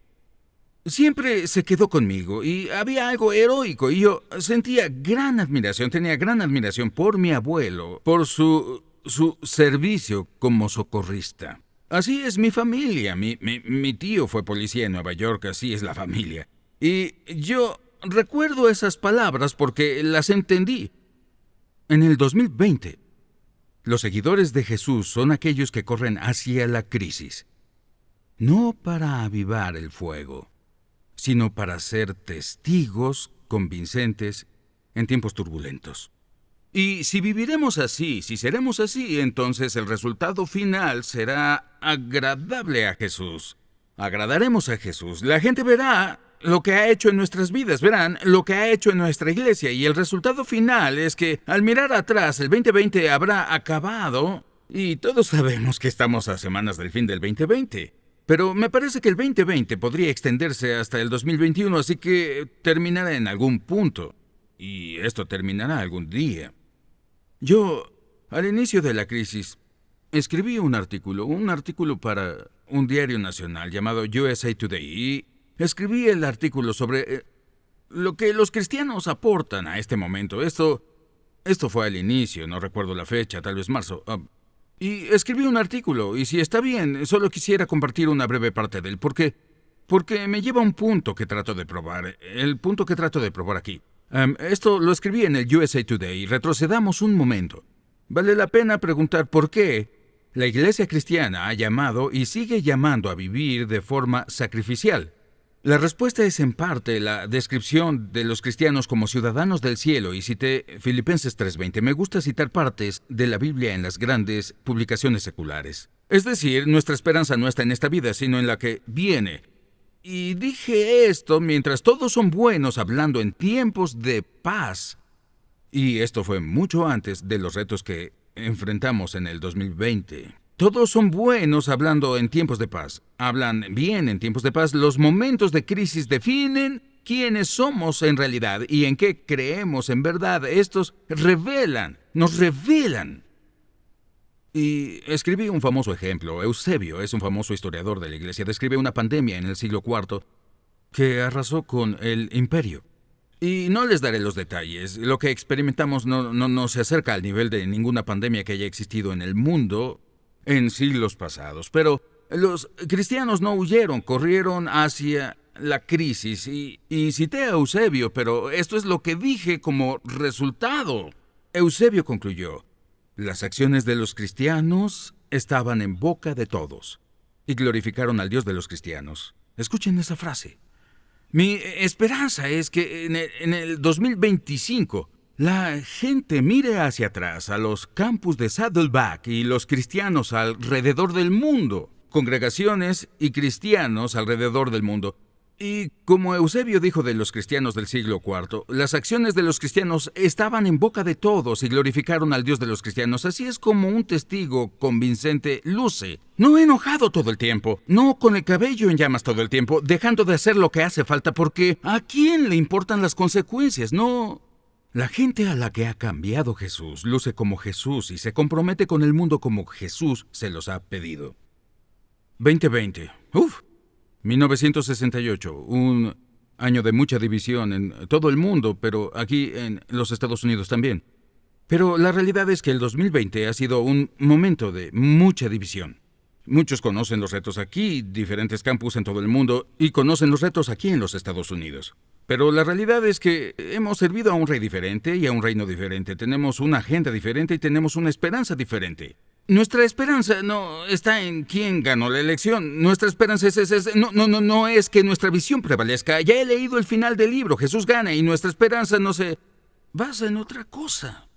Siempre se quedó conmigo y había algo heroico y yo sentía gran admiración, tenía gran admiración por mi abuelo, por su servicio como socorrista. Así es mi familia. Mi tío fue policía en Nueva York, así es la familia. Y yo recuerdo esas palabras porque las entendí. En el 2020, los seguidores de Jesús son aquellos que corren hacia la crisis. No para avivar el fuego, sino para ser testigos convincentes en tiempos turbulentos. Y si viviremos así, si seremos así, entonces el resultado final será agradable a Jesús. Agradaremos a Jesús. La gente verá lo que ha hecho en nuestras vidas, verán lo que ha hecho en nuestra iglesia. Y el resultado final es que al mirar atrás, el 2020 habrá acabado y todos sabemos que estamos a semanas del fin del 2020. Pero me parece que el 2020 podría extenderse hasta el 2021, así que terminará en algún punto. Y esto terminará algún día. Yo, al inicio de la crisis, escribí un artículo para un diario nacional llamado USA Today, y escribí el artículo sobre lo que los cristianos aportan a este momento. Esto fue al inicio, no recuerdo la fecha, tal vez marzo. Y escribí un artículo, y si está bien, solo quisiera compartir una breve parte de él, porque me lleva a un punto que trato de probar, el punto que trato de probar aquí. Esto lo escribí en el USA Today. Retrocedamos un momento. Vale la pena preguntar por qué la iglesia cristiana ha llamado y sigue llamando a vivir de forma sacrificial. La respuesta es en parte la descripción de los cristianos como ciudadanos del cielo, y cité Filipenses 3:20. Me gusta citar partes de la Biblia en las grandes publicaciones seculares. Es decir, nuestra esperanza no está en esta vida, sino en la que viene. Y dije esto mientras todos son buenos hablando en tiempos de paz. Y esto fue mucho antes de los retos que enfrentamos en el 2020. Todos son buenos hablando en tiempos de paz. Hablan bien en tiempos de paz. Los momentos de crisis definen quiénes somos en realidad y en qué creemos en verdad. Estos nos revelan Y escribí un famoso ejemplo. Eusebio es un famoso historiador de la Iglesia. Describe una pandemia en el siglo IV que arrasó con el imperio. Y no les daré los detalles. Lo que experimentamos no se acerca al nivel de ninguna pandemia que haya existido en el mundo en siglos pasados. Pero los cristianos no huyeron, corrieron hacia la crisis. Y cité a Eusebio, pero esto es lo que dije como resultado. Eusebio concluyó: las acciones de los cristianos estaban en boca de todos y glorificaron al Dios de los cristianos. Escuchen esa frase. Mi esperanza es que en el 2025 la gente mire hacia atrás a los campus de Saddleback y los cristianos alrededor del mundo, congregaciones y cristianos alrededor del mundo. Y como Eusebio dijo de los cristianos del siglo IV, las acciones de los cristianos estaban en boca de todos y glorificaron al Dios de los cristianos. Así es como un testigo convincente luce. No enojado todo el tiempo, no con el cabello en llamas todo el tiempo, dejando de hacer lo que hace falta porque ¿a quién le importan las consecuencias? No. La gente a la que ha cambiado Jesús luce como Jesús y se compromete con el mundo como Jesús se los ha pedido. 2020. 1968, un año de mucha división en todo el mundo, pero aquí en los Estados Unidos también. Pero la realidad es que el 2020 ha sido un momento de mucha división. Muchos conocen los retos aquí, diferentes campus en todo el mundo, y conocen los retos aquí en los Estados Unidos. Pero la realidad es que hemos servido a un rey diferente y a un reino diferente. Tenemos una agenda diferente y tenemos una esperanza diferente. Nuestra esperanza no está en quién ganó la elección. Nuestra esperanza no es que nuestra visión prevalezca. Ya he leído el final del libro. Jesús gana y nuestra esperanza no se basa en otra cosa.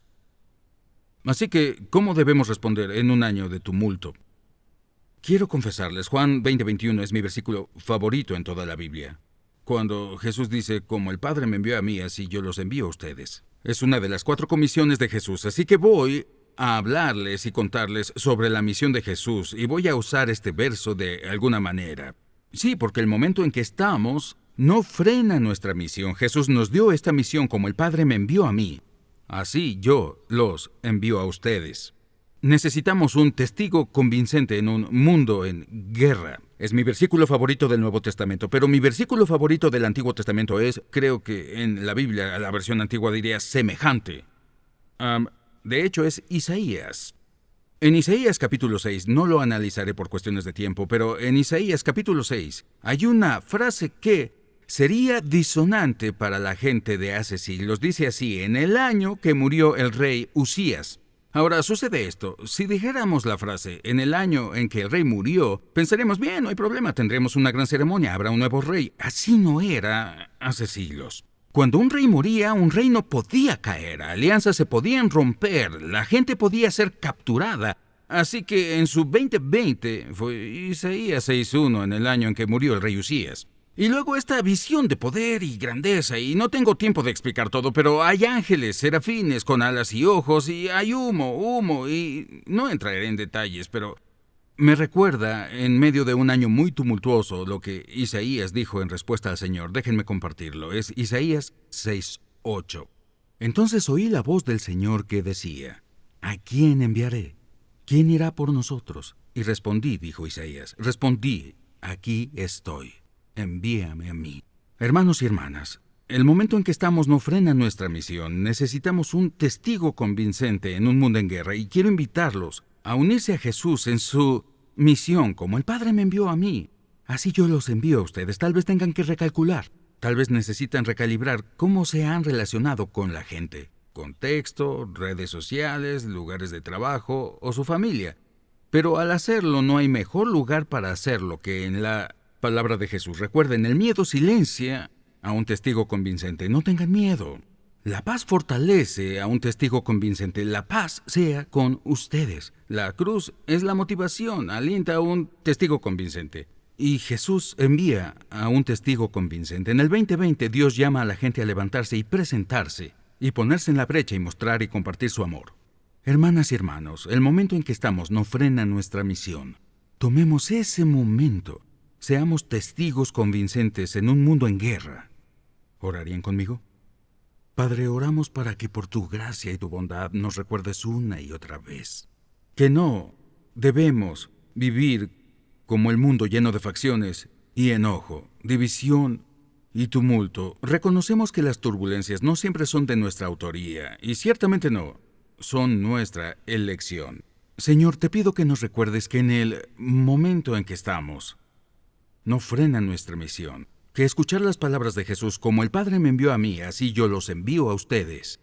Así que, ¿cómo debemos responder en un año de tumulto? Quiero confesarles, Juan 20:21 es mi versículo favorito en toda la Biblia. Cuando Jesús dice, como el Padre me envió a mí, así yo los envío a ustedes. Es una de las 4 comisiones de Jesús, así que voy a hablarles y contarles sobre la misión de Jesús y voy a usar este verso de alguna manera. Sí, porque el momento en que estamos no frena nuestra misión. Jesús nos dio esta misión como el Padre me envió a mí. Así yo los envío a ustedes. Necesitamos un testigo convincente en un mundo en guerra. Es mi versículo favorito del Nuevo Testamento, pero mi versículo favorito del Antiguo Testamento es, creo que en la Biblia, la versión antigua diría semejante. De hecho, es Isaías. En Isaías capítulo 6, no lo analizaré por cuestiones de tiempo, pero en Isaías capítulo 6 hay una frase que sería disonante para la gente de hace siglos. Dice así, en el año que murió el rey Usías. Ahora, sucede esto. Si dijéramos la frase, en el año en que el rey murió, pensaremos, bien, no hay problema, tendremos una gran ceremonia, habrá un nuevo rey. Así no era hace siglos. Cuando un rey moría, un reino podía caer, alianzas se podían romper, la gente podía ser capturada. Así que en su 2020 fue Isaías 6:1 en el año en que murió el rey Usías. Y luego esta visión de poder y grandeza, y no tengo tiempo de explicar todo, pero hay ángeles, serafines con alas y ojos, y hay humo, y no entraré en detalles, pero me recuerda, en medio de un año muy tumultuoso, lo que Isaías dijo en respuesta al Señor. Déjenme compartirlo. Es Isaías 6:8. Entonces oí la voz del Señor que decía, ¿a quién enviaré? ¿Quién irá por nosotros? Y respondí, dijo Isaías, respondí, aquí estoy. Envíame a mí. Hermanos y hermanas, el momento en que estamos no frena nuestra misión. Necesitamos un testigo convincente en un mundo en guerra, y quiero invitarlos a unirse a Jesús en su misión, como el Padre me envió a mí. Así yo los envío a ustedes. Tal vez tengan que recalcular. Tal vez necesitan recalibrar cómo se han relacionado con la gente. Contexto, redes sociales, lugares de trabajo o su familia. Pero al hacerlo no hay mejor lugar para hacerlo que en la palabra de Jesús. Recuerden, el miedo silencia a un testigo convincente. No tengan miedo. La paz fortalece a un testigo convincente. La paz sea con ustedes. La cruz es la motivación, alienta a un testigo convincente. Y Jesús envía a un testigo convincente. En el 2020 Dios llama a la gente a levantarse y presentarse, y ponerse en la brecha y mostrar y compartir su amor. Hermanas y hermanos, el momento en que estamos no frena nuestra misión. Tomemos ese momento. Seamos testigos convincentes en un mundo en guerra. ¿Orarían conmigo? Padre, oramos para que por tu gracia y tu bondad nos recuerdes una y otra vez que no debemos vivir como el mundo lleno de facciones y enojo, división y tumulto. Reconocemos que las turbulencias no siempre son de nuestra autoría, y ciertamente no, son nuestra elección. Señor, te pido que nos recuerdes que en el momento en que estamos, no frena nuestra misión, que escuchar las palabras de Jesús como el Padre me envió a mí, así yo los envío a ustedes,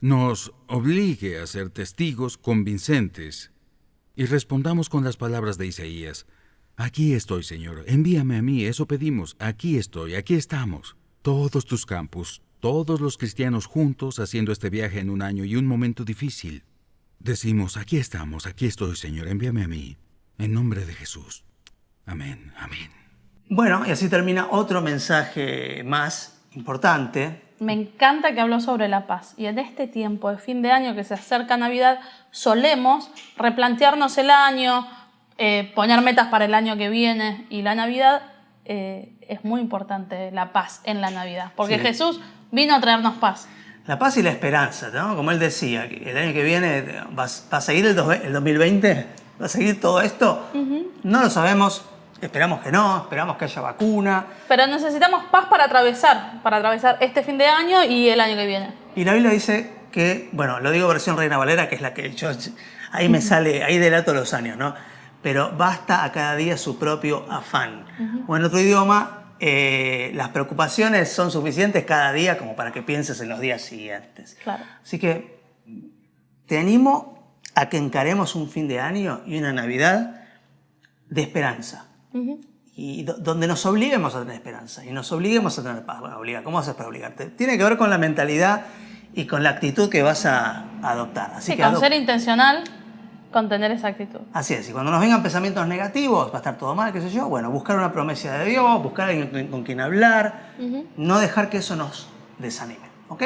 nos obligue a ser testigos convincentes y respondamos con las palabras de Isaías. Aquí estoy, Señor, envíame a mí, eso pedimos, aquí estoy, aquí estamos. Todos tus campus, todos los cristianos juntos haciendo este viaje en un año y un momento difícil. Decimos, aquí estamos, aquí estoy, Señor, envíame a mí, en nombre de Jesús. Amén, amén. Bueno, y así termina otro mensaje más importante. Me encanta que habló sobre la paz. Y en este tiempo de fin de año que se acerca Navidad, solemos replantearnos el año, poner metas para el año que viene. Y la Navidad es muy importante, la paz en la Navidad. Porque Sí. Jesús vino a traernos paz. La paz y la esperanza, ¿no? Como él decía, que el año que viene va a seguir el 2020, va a seguir todo esto. No lo sabemos, esperamos que no, esperamos que haya vacuna. Pero necesitamos paz para atravesar este fin de año y el año que viene. Y la Biblia dice que, bueno, lo digo versión Reina Valera, que es la que yo, ahí me sale, ahí delato los años, ¿no? Pero basta a cada día su propio afán. O en otro idioma, las preocupaciones son suficientes cada día como para que pienses en los días siguientes. Claro. Así que te animo a que encaremos un fin de año y una Navidad de esperanza. Y donde nos obliguemos a tener esperanza y nos obliguemos a tener paz. Bueno, ¿cómo haces para obligarte? Tiene que ver con la mentalidad y con la actitud que vas a adoptar. Así Sí, que con ser intencional, con tener esa actitud. Así es, y cuando nos vengan pensamientos negativos, va a estar todo mal, qué sé yo, bueno, buscar una promesa de Dios, buscar a alguien con quien hablar, no dejar que eso nos desanime, ¿ok?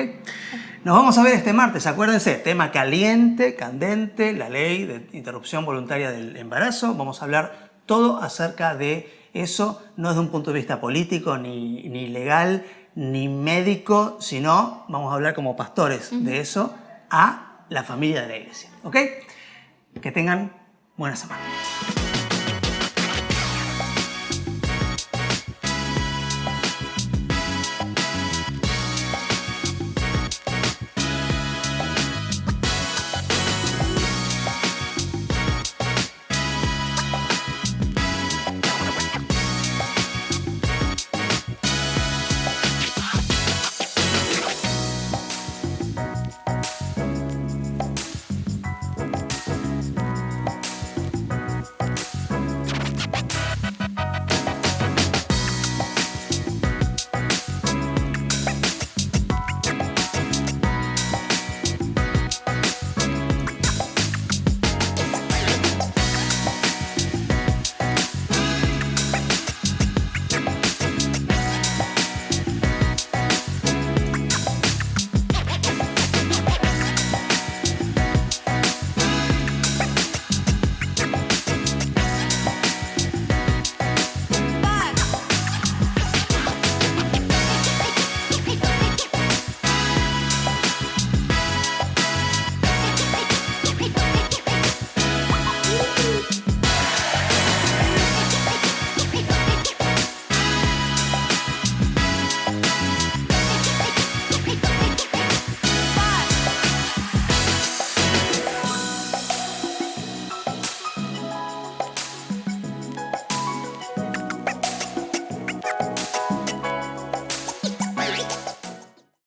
Nos vamos a ver este martes, acuérdense, tema caliente, candente, la ley de interrupción voluntaria del embarazo, vamos a hablar todo acerca de eso, no desde un punto de vista político, ni legal, ni médico, sino vamos a hablar como pastores de eso a la familia de la iglesia, ¿ok? Que tengan buena semana.